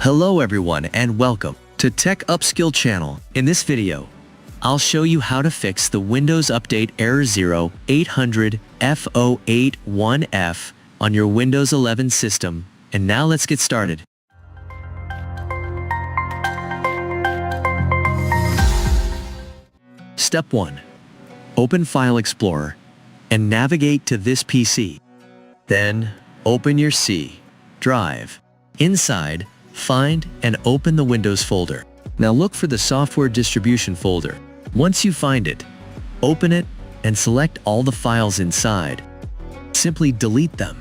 Hello everyone and welcome to Tech Upskill channel. In this video, I'll show you how to fix the Windows Update error 0x800f081f on your Windows 11 system. And now let's get started. Step 1. Open File Explorer and navigate to this PC. Then, open your C drive. Inside, find and open the Windows folder. Now look for the Software Distribution folder. Once you find it, open it and select all the files inside. Simply delete them.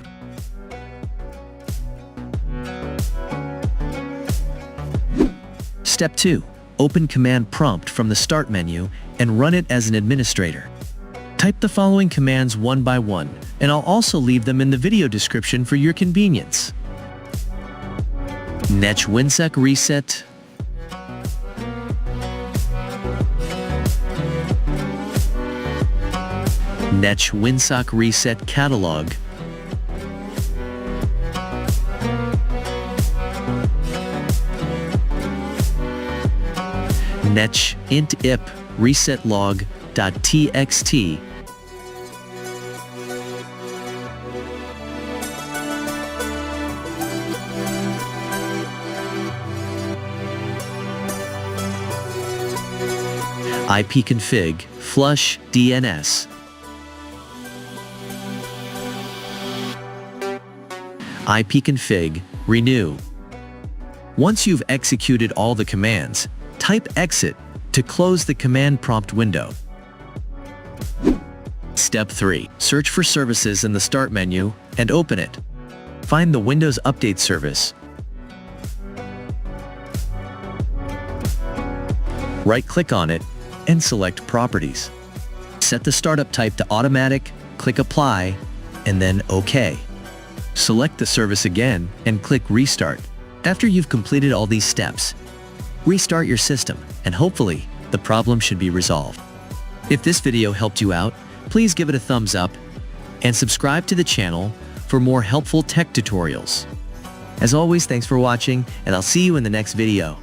Step 2. Open Command Prompt from the Start menu and run it as an administrator. Type the following commands one by one, and I'll also leave them in the video description for your convenience. netsh winsock reset, netsh winsock reset catalog, netsh int ip resetlog.txt, ipconfig flushdns, ipconfig renew. Once you've executed all the commands, type exit to close the command prompt window. Step 3. Search for services in the Start menu and open it. Find the Windows Update service. Right-click on it and select Properties. Set the startup type to Automatic, click Apply, and then OK. Select the service again and click Restart. After you've completed all these steps, restart your system and hopefully the problem should be resolved. If this video helped you out, please give it a thumbs up and subscribe to the channel for more helpful tech tutorials. As always, thanks for watching and I'll see you in the next video.